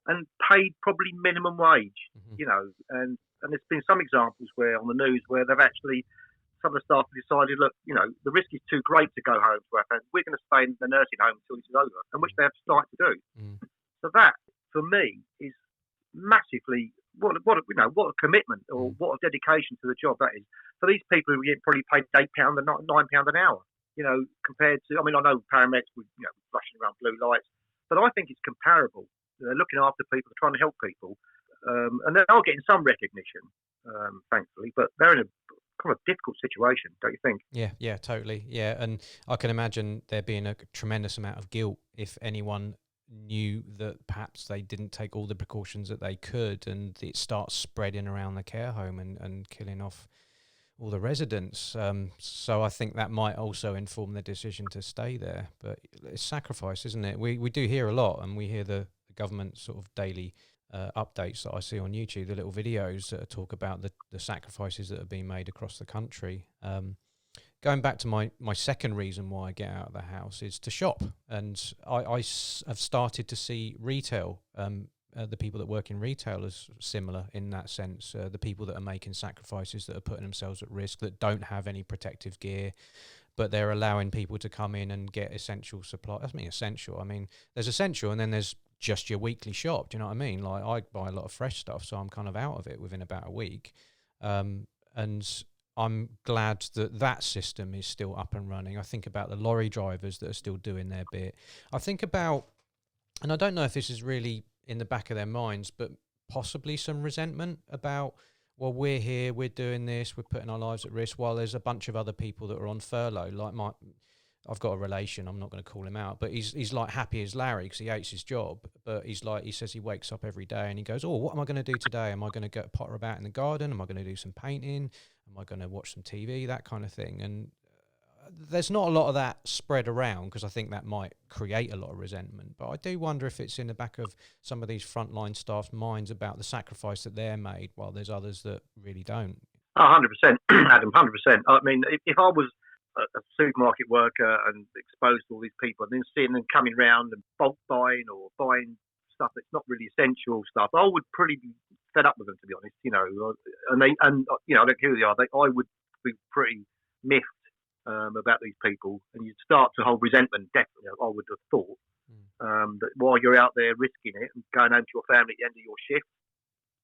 and paid probably minimum wage, and there's been some examples where on the news where they've actually, some of the staff have decided, look, the risk is too great to go home to our families. We're going to stay in the nursing home until this is over, and which they have started to do. So that, for me, is massively, what a commitment or what a dedication to the job that is. For these people who get probably paid £8 and not £9 an hour. Compared to, I know paramedics were, rushing around blue lights, but I think it's comparable. They're looking after people, they're trying to help people, and they are getting some recognition, thankfully, but they're in a kind of difficult situation, don't you think? Yeah, totally. Yeah, and I can imagine there being a tremendous amount of guilt if anyone knew that perhaps they didn't take all the precautions that they could, and it starts spreading around the care home and killing off all the residents. So I think that might also inform their decision to stay there. But it's sacrifice, isn't it? We do hear a lot, and we hear the government sort of daily updates that I see on YouTube, the little videos that talk about the sacrifices that are being made across the country. Going back to my second reason why I get out of the house is to shop. And I have started to see retail, the people that work in retail as similar in that sense. The people that are making sacrifices, that are putting themselves at risk, that don't have any protective gear, but they're allowing people to come in and get essential supply. Essential. I mean, there's essential, and then there's just your weekly shop. Do you know what I mean? Like, I buy a lot of fresh stuff, so I'm kind of out of it within about a week. And I'm glad that system is still up and running. I think about the lorry drivers that are still doing their bit. I think about, and I don't know if this is really in the back of their minds, but possibly some resentment about, well, we're here, we're doing this, we're putting our lives at risk, while there's a bunch of other people that are on furlough. Like I've got a relation, I'm not going to call him out, but he's like happy as Larry because he hates his job. But he says he wakes up every day and he goes, oh, what am I going to do today? Am I going to go potter about in the garden? Am I going to do some painting? Am I going to watch some TV? That kind of thing. And there's not a lot of that spread around because I think that might create a lot of resentment. But I do wonder if it's in the back of some of these frontline staff's minds about the sacrifice that they're made, while there's others that really don't. 100%, Adam, 100%. I mean, if I was a supermarket worker and exposed to all these people and then seeing them coming round and bulk buying or buying stuff that's not really essential stuff, I would pretty be fed up with them, to be honest. I don't care who they are. I would be pretty miffed about these people, and you'd start to hold resentment. Definitely, I would have thought that while you're out there risking it and going home to your family at the end of your shift,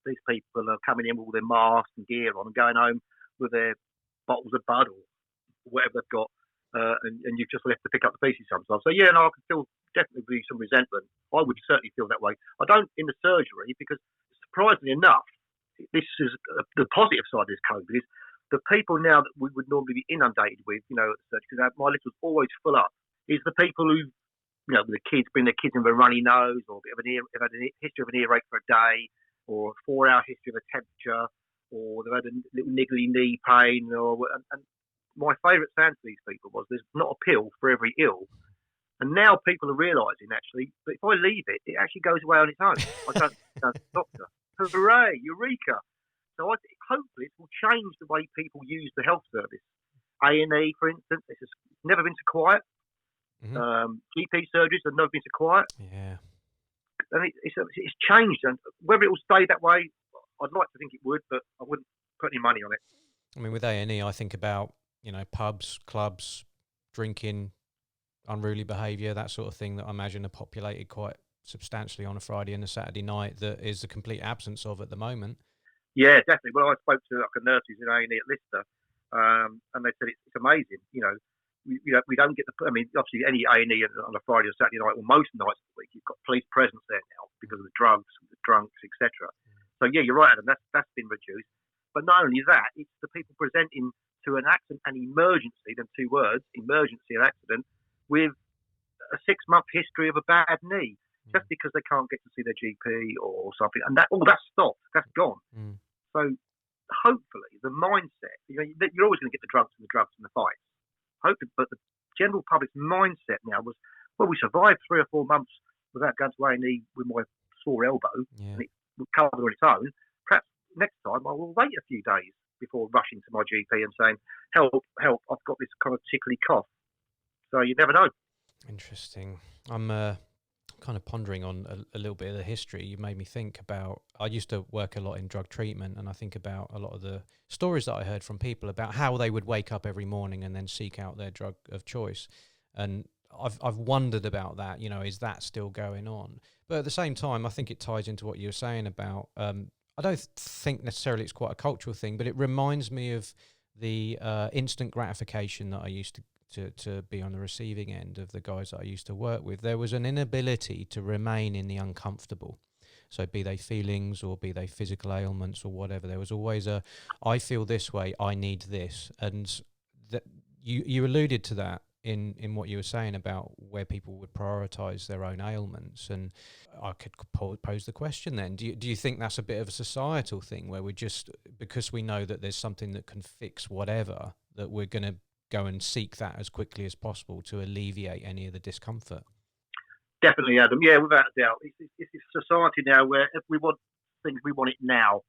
these people are coming in with all their masks and gear on and going home with their bottles of Bud or whatever they've got, and you've just left to pick up the pieces sometimes. So yeah, no, I can feel definitely be some resentment. I would certainly feel that way. I don't in the surgery because, surprisingly enough, this is the positive side of this COVID is the people now that we would normally be inundated with, at the surgery, because my list was always full up, is the people who, with the kids, bring their kids in with a runny nose or a bit of have had a history of an earache for a day or a 4-hour history of a temperature or they've had a little niggly knee pain. And my favourite sound to these people was there's not a pill for every ill. And now people are realising, actually, that if I leave it, it actually goes away on its own. I don't need a doctor. Hooray, eureka. So hopefully it will change the way people use the health service. A&E, for instance, it's never been so quiet. Mm-hmm. GP surgeries have never been so quiet. Yeah. And it's changed. And whether it will stay that way, I'd like to think it would, but I wouldn't put any money on it. I mean, with A&E, I think about, pubs, clubs, drinking, unruly behaviour, that sort of thing that I imagine are populated quite substantially on a Friday and a Saturday night that is the complete absence of at the moment. Yeah, definitely. Well, I spoke to a nurse who's in A&E at Lister, and they said it's amazing. We don't get obviously any A&E on a Friday or Saturday night or most nights of the week, you've got police presence there now because of the drugs, the drunks, etc. So yeah, you're right, Adam. That's been reduced. But not only that, it's the people presenting to an accident and emergency, them two words, emergency and accident, with a 6-month history of a bad knee, just because they can't get to see their GP or something. And that's stopped. That's gone. So hopefully the mindset, you're always going to get the drugs and the fights. Hopefully, but the general public's mindset now was, well, we survived 3 or 4 months without going to A&E with my sore elbow, and it would cover on its own. Perhaps next time I will wait a few days before rushing to my GP and saying, help, I've got this kind of tickly cough. So you never know. Interesting. I'm kind of pondering on a little bit of the history. You made me think about, I used to work a lot in drug treatment, and I think about a lot of the stories that I heard from people about how they would wake up every morning and then seek out their drug of choice. And I've wondered about that, is that still going on? But at the same time, I think it ties into what you were saying about, I don't think necessarily it's quite a cultural thing, but it reminds me of the instant gratification that I used to be on the receiving end of the guys that I used to work with. There was an inability to remain in the uncomfortable. So be they feelings or be they physical ailments or whatever, there was always I feel this way, I need this. And you alluded to that in what you were saying about where people would prioritise their own ailments. And I could pose the question then, do you think that's a bit of a societal thing where we're just, because we know that there's something that can fix whatever, that we're going to go and seek that as quickly as possible to alleviate any of the discomfort? Definitely, Adam. Yeah, without a doubt. It's a society now where if we want things, we want it now.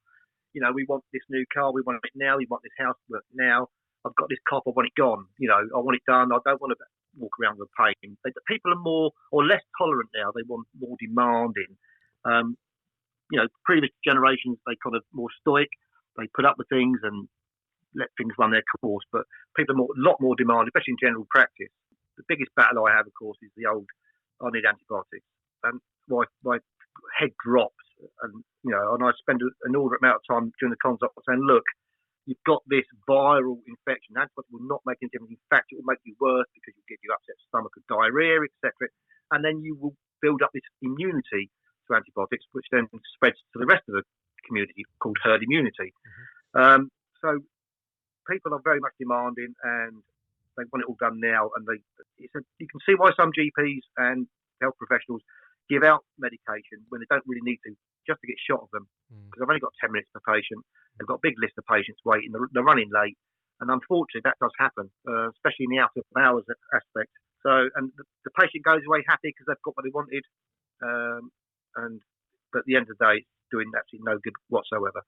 We want this new car, we want it now. We want this house work now. I've got this cough, I want it gone. I want it done. I don't want to walk around with pain. People are more or less tolerant now. They want more demanding. Previous generations, they kind of more stoic. They put up with things and let things run their course. But people are a lot more demanding, especially in general practice. The biggest battle I have, of course, is the old, I need antibiotics. And my head drops. And I spend an inordinate amount of time during the consult saying, look, you've got this viral infection. Antibiotics will not make any difference. In fact, it will make you worse because you'll give you upset stomach or diarrhea, etc. And then you will build up this immunity to antibiotics, which then spreads to the rest of the community, called herd immunity. Mm-hmm. So people are very much demanding, and they want it all done now. And you can see why some GPs and health professionals give out medication when they don't really need to, just to get shot of them. Because I've only got 10 minutes per patient. They've got a big list of patients waiting. They're running late. And unfortunately, that does happen, especially in the out of hours aspect. So, and the patient goes away happy because they've got what they wanted. But at the end of the day, it's doing absolutely no good whatsoever.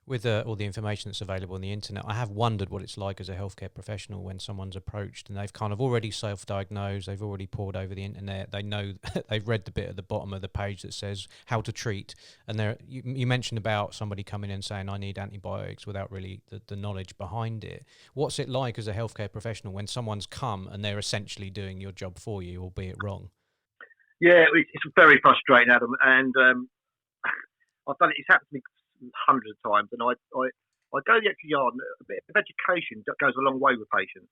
With all the information that's available on the internet, I have wondered what it's like as a healthcare professional when someone's approached and they've kind of already self-diagnosed, they've already poured over the internet, they know, they've read the bit at the bottom of the page that says how to treat, and you mentioned about somebody coming in saying, I need antibiotics, without really the knowledge behind it. What's it like as a healthcare professional when someone's come and they're essentially doing your job for you, albeit wrong? Yeah, it's very frustrating, Adam, and I've done it. It's happened to me hundreds of times, and I go the extra yard. A bit of education goes a long way with patients.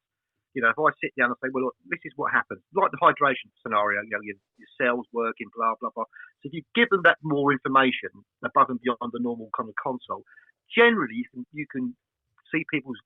if I sit down and say, well, look, this is what happens, like the hydration scenario, your cells working, blah, blah, blah. So if you give them that more information above and beyond the normal kind of consult, generally you can see people's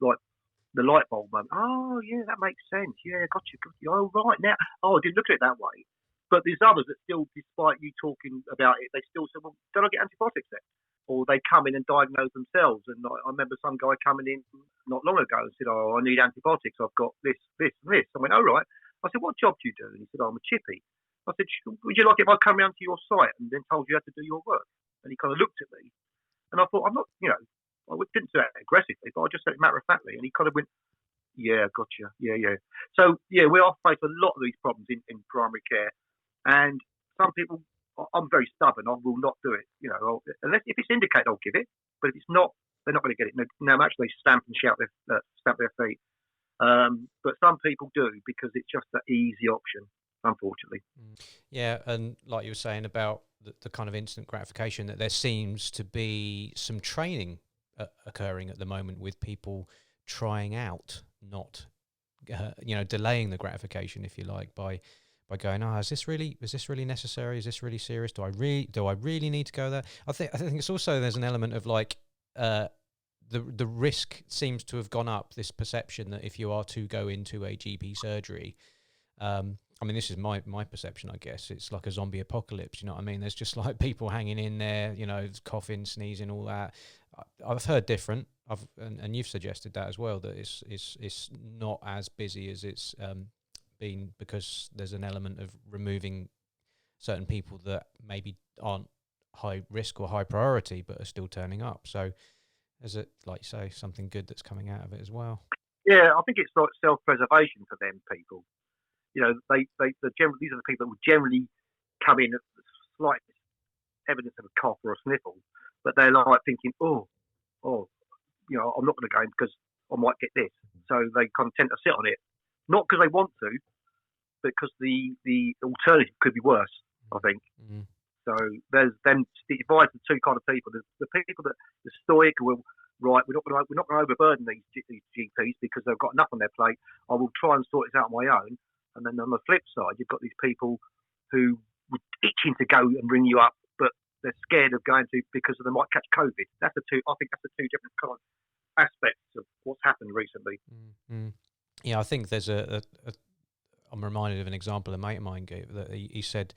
the light bulb moment. Oh, yeah, that makes sense. Yeah, gotcha. Oh, right. Now, I didn't look at it that way. But there's others that still, despite you talking about it, they still say, well, don't I get antibiotics then? Or they come in and diagnose themselves. And I remember some guy coming in not long ago and said, oh, I need antibiotics. I've got this, this, and this. I went, oh, right. I said, what job do you do? And he said, oh, I'm a chippy. I said, would you like it if I come round to your site and then told you how to do your work? And he kind of looked at me. And I thought, I'm not, I didn't say that aggressively, but I just said it matter-of-factly. And he kind of went, yeah, gotcha. Yeah. So, yeah, we are faced with a lot of these problems in primary care. And some people, I'm very stubborn. I will not do it. Unless if it's indicated, I'll give it. But if it's not, they're not going to get it. No matter they stamp and stamp their feet. But some people do because it's just an easy option, unfortunately. Yeah, and like you were saying about the kind of instant gratification, that there seems to be some training occurring at the moment with people trying out, not delaying the gratification, if you like, by going, is this really necessary? Is this really serious? Do I really need to go there? I think it's also, there's an element of the risk seems to have gone up, this perception that if you are to go into a GP surgery, this is my perception, I guess. It's like a zombie apocalypse, you know what I mean? There's just like people hanging in there, coughing, sneezing, all that. I've heard different, and you've suggested that as well, that it's not as busy as it's been, because there's an element of removing certain people that maybe aren't high risk or high priority but are still turning up. So is it, like you say, something good that's coming out of it as well? Yeah, I think it's like self-preservation for them people. These are the people that would generally come in at the slight evidence of a cough or a sniffle, but they're like thinking, I'm not going to go in because I might get this. So they kind of tend to sit on it, not because they want to, but because the alternative could be worse, I think. Mm-hmm. So there's then divides the two kind of people. There's the people that are stoic, who will, right, we're not going to overburden these GPs because they've got enough on their plate. I will try and sort this out on my own. And then on the flip side, you've got these people who would itching to go and ring you up, but they're scared of going to because they might catch COVID. I think that's the two different kind of aspects of what's happened recently. Mm-hmm. Yeah, I think there's I'm reminded of an example a mate of mine gave, that he said,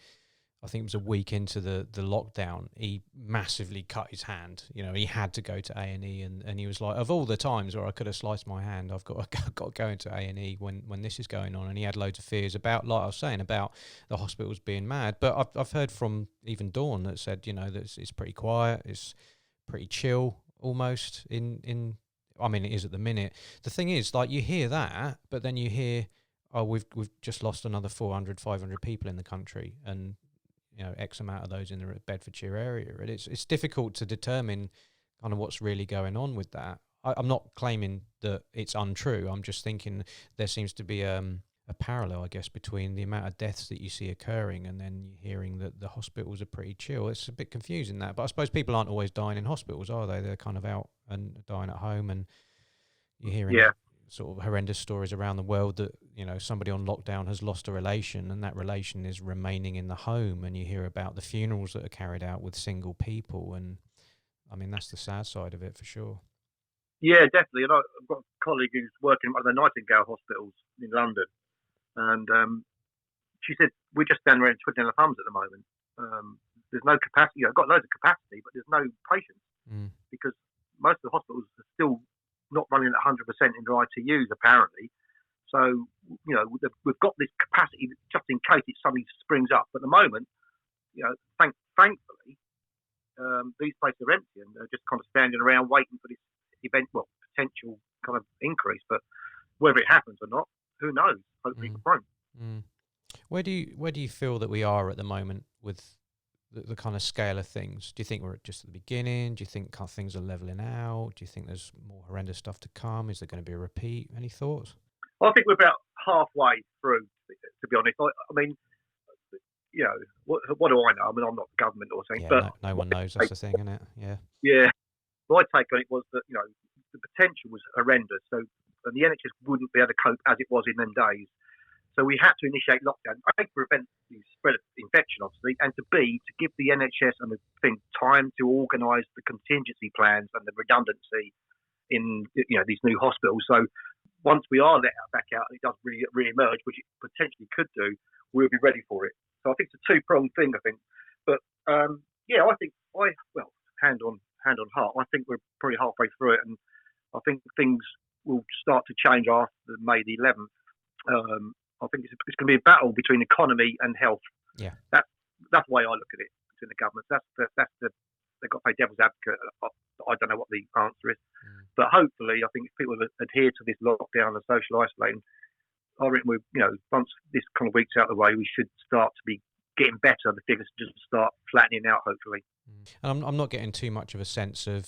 I think it was a week into the lockdown, he massively cut his hand. He had to go to A&E, and he was like, of all the times where I could have sliced my hand, I've got to go into A&E when this is going on. And he had loads of fears about, like I was saying, about the hospitals being mad. But I've heard from even Dawn that said, that it's pretty quiet, it's pretty chill almost in it is at the minute. The thing is, like, you hear that, but then you hear, we've just lost another 400, 500 people in the country, and X amount of those in the Bedfordshire area. And it's difficult to determine kind of what's really going on with that. I'm not claiming that it's untrue. I'm just thinking there seems to be a parallel, I guess, between the amount of deaths that you see occurring and then you're hearing that the hospitals are pretty chill. It's a bit confusing, that. But I suppose people aren't always dying in hospitals, are they? They're kind of out and dying at home, and you're hearing sort of horrendous stories around the world that, somebody on lockdown has lost a relation and that relation is remaining in the home, and you hear about the funerals that are carried out with single people, and that's the sad side of it for sure. Yeah, definitely. And I've got a colleague who's working at one of the Nightingale hospitals in London, and she said, we're just down around twiddling our thumbs at the moment. There's no capacity. I've got loads of capacity, but there's no patients because most of the hospitals are still not running at 100% in their ITUs, apparently. So, we've got this capacity just in case it suddenly springs up. But at the moment, thankfully, these places are empty and they're just kind of standing around waiting for this potential kind of increase. But whether it happens or not, who knows? Hopefully it won't. Where do you feel that we are at the moment with the kind of scale of things? Do you think we're just at the beginning? Do you think things are leveling out? Do you think there's more horrendous stuff to come? Is there going to be a repeat? Any thoughts? I think we're about halfway through, to be honest. What do I know? I'm not government or something. Yeah, but no one knows. That's the thing, isn't it? Yeah. Yeah. My take on it was that, the potential was horrendous. So and the NHS wouldn't be able to cope as it was in them days. So we had to initiate lockdown, A, to prevent the spread of infection, obviously, and to B, to give the NHS and the thing time to organise the contingency plans and the redundancy in these new hospitals. So once we are let back out and it does re-emerge, which it potentially could do, we'll be ready for it. So I think it's a two-pronged thing, I think. But I think hand on heart, I think we're probably halfway through it, and I think things will start to change after May the 11th. I think it's going to be a battle between economy and health. Yeah, that's the way I look at it between the governments. They've got to play devil's advocate. I don't know what the answer is, but hopefully, I think if people adhere to this lockdown and social isolating, I reckon once this kind of week's out of the way, we should start to be getting better. The figures just start flattening out, hopefully. And I'm not getting too much of a sense of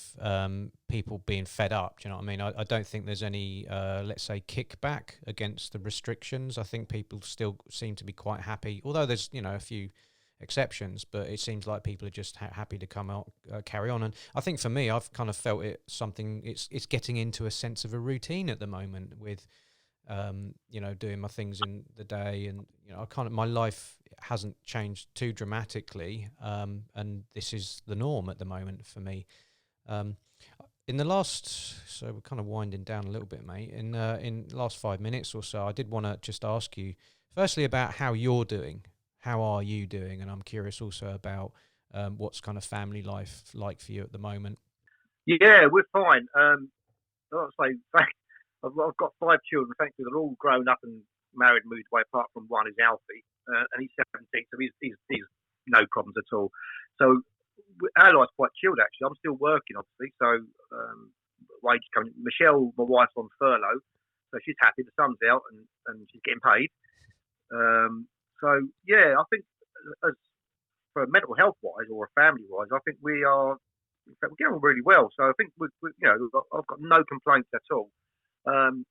people being fed up. Do you know what I mean? I don't think there's any, let's say, kickback against the restrictions. I think people still seem to be quite happy, although there's a few exceptions, but it seems like people are just happy to come out, carry on. And I think for me, I've kind of felt it's getting into a sense of a routine at the moment with doing my things in the day, and my life hasn't changed too dramatically, and this is the norm at the moment for me. In the last, so we're kind of winding down a little bit, mate. In the last 5 minutes or so, I did want to just ask you, firstly, about how you're doing. How are you doing? And I'm curious also about what's kind of family life like for you at the moment. Yeah, we're fine. I'll say, I've got 5 children. Thankfully, they're all grown up and married and moved away, apart from one is Alfie, and he's 17, so he's no problems at all. So our life's quite chilled, actually. I'm still working, obviously, so wages coming. Michelle, my wife's on furlough, so she's happy. The sun's out and she's getting paid. So yeah, I think as for mental health wise or family wise, I think we're getting on really well. So I think I've got no complaints at all.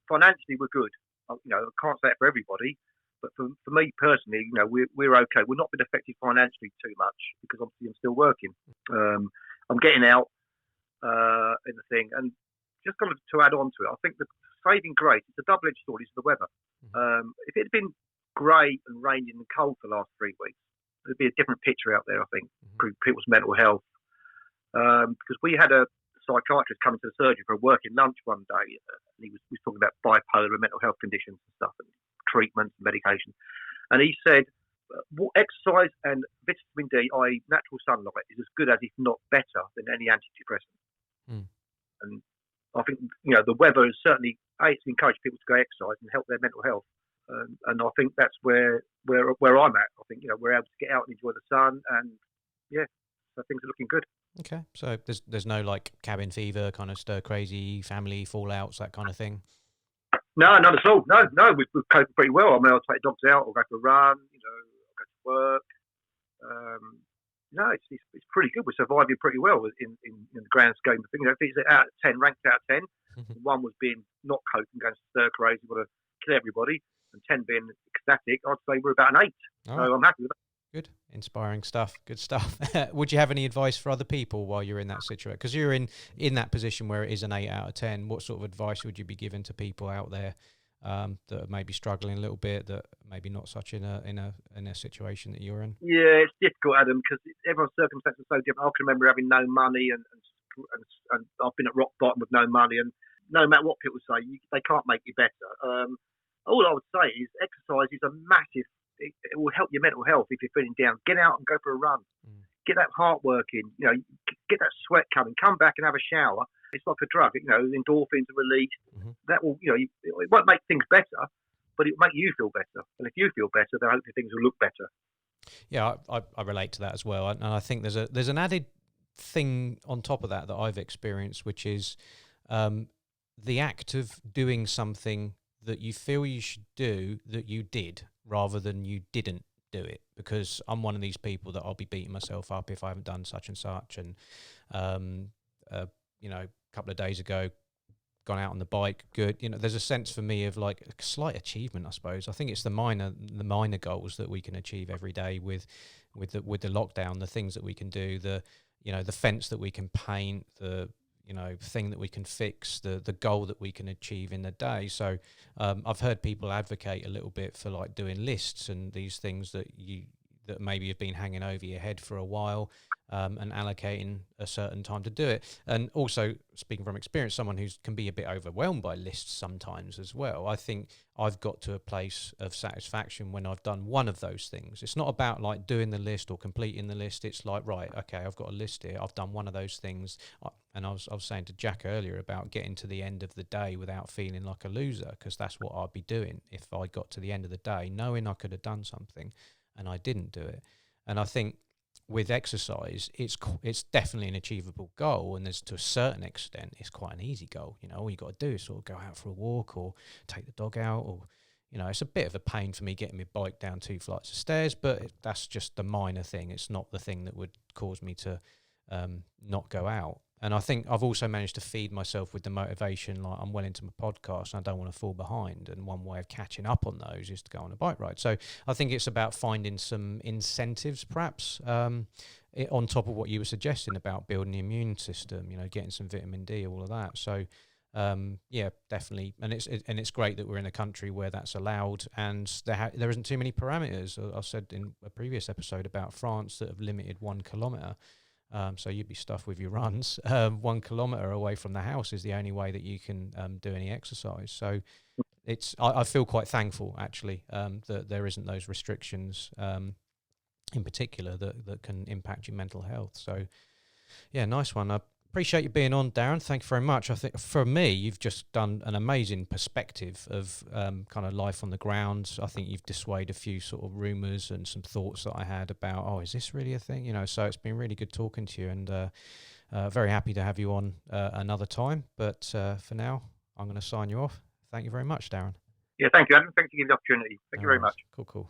Financially, we're good. I can't say it for everybody, but for me personally, we're okay. We're not been affected financially too much because obviously I'm still working. I'm getting out in the thing, and just kind of to add on to it, I think the saving grace, it's a double-edged sword, is the weather. If it had been grey and raining and cold for the last 3 weeks, there'd be a different picture out there, I think, for people's mental health. Because we had a psychiatrist coming to the surgery for a working lunch one day, and he was talking about bipolar and mental health conditions and stuff, and treatments and medication. And he said, exercise and vitamin D, i.e. natural sunlight, is as good as, if not better, than any antidepressant. And I think, the weather is certainly, it's encouraged people to go exercise and help their mental health. And I think that's where I'm at. I think, we're able to get out and enjoy the sun, and yeah, so things are looking good. Okay, so there's no like cabin fever, kind of stir crazy family fallouts, that kind of thing. No, not at all. No, we've coped pretty well. I mean, I'll take dogs out, or go for a run, I'll go to work. No, it's pretty good. We're surviving pretty well in the grand scheme of things. If it's out of 10, ranked out of 10, one was being not coping, going stir crazy, want to kill everybody, and 10 being ecstatic, I'd say we're about an 8. Oh. So I'm happy with that. Good, inspiring stuff. Good stuff. Would you have any advice for other people while you're in that situation? Because you're in that position where it is an 8 out of 10. What sort of advice would you be giving to people out there that are maybe struggling a little bit, that maybe not such in a situation that you're in? Yeah, it's difficult, Adam, because everyone's circumstances are so different. I can remember having no money, and I've been at rock bottom with no money, and no matter what people say, they can't make you better. All I would say is exercise is a massive. It will help your mental health if you're feeling down. Get out and go for a run. Get that heart working. Get that sweat coming. Come back and have a shower. It's like a drug. Endorphins are released. That will, it won't make things better, but it will make you feel better. And if you feel better, then hopefully things will look better. Yeah, I relate to that as well. And I think there's an added thing on top of that I've experienced, which is the act of doing something that you feel you should do that you did, rather than you didn't do it. Because I'm one of these people that I'll be beating myself up if I haven't done such and such. And a couple of days ago, gone out on the bike, good. There's a sense for me of like a slight achievement, I suppose. I think it's the minor goals that we can achieve every day with the lockdown, the things that we can do, the fence that we can paint, the thing that we can fix, the goal that we can achieve in the day. So I've heard people advocate a little bit for like doing lists and these things that maybe have been hanging over your head for a while, and allocating a certain time to do it. And also, speaking from experience, someone who can be a bit overwhelmed by lists sometimes as well. I think I've got to a place of satisfaction when I've done one of those things. It's not about like doing the list or completing the list. It's like, right, okay, I've got a list here. I've done one of those things. And I was saying to Jack earlier about getting to the end of the day without feeling like a loser, because that's what I'd be doing if I got to the end of the day knowing I could have done something and I didn't do it. And I think with exercise, it's definitely an achievable goal, and there's, to a certain extent, it's quite an easy goal. All you got to do is sort of go out for a walk or take the dog out, or it's a bit of a pain for me getting my bike down 2 flights of stairs, but that's just the minor thing. It's not the thing that would cause me to not go out. And I think I've also managed to feed myself with the motivation, like I'm well into my podcast and I don't want to fall behind. And one way of catching up on those is to go on a bike ride. So I think it's about finding some incentives, perhaps, on top of what you were suggesting about building the immune system, getting some vitamin D, all of that. So yeah, definitely. And it's great that we're in a country where that's allowed, and there isn't too many parameters. I said in a previous episode about France that have limited 1 kilometre. So you'd be stuffed with your runs. 1 kilometre away from the house is the only way that you can do any exercise. So I feel quite thankful, actually, that there isn't those restrictions in particular that can impact your mental health. So, yeah, nice one. I appreciate you being on, Daren. Thank you very much. I think for me, you've just done an amazing perspective of kind of life on the ground. I think you've dissuaded a few sort of rumours and some thoughts that I had about, is this really a thing? So it's been really good talking to you, and very happy to have you on another time. But for now, I'm going to sign you off. Thank you very much, Daren. Yeah, thank you, Adam. Thanks for giving the opportunity. Thank you very much. Cool.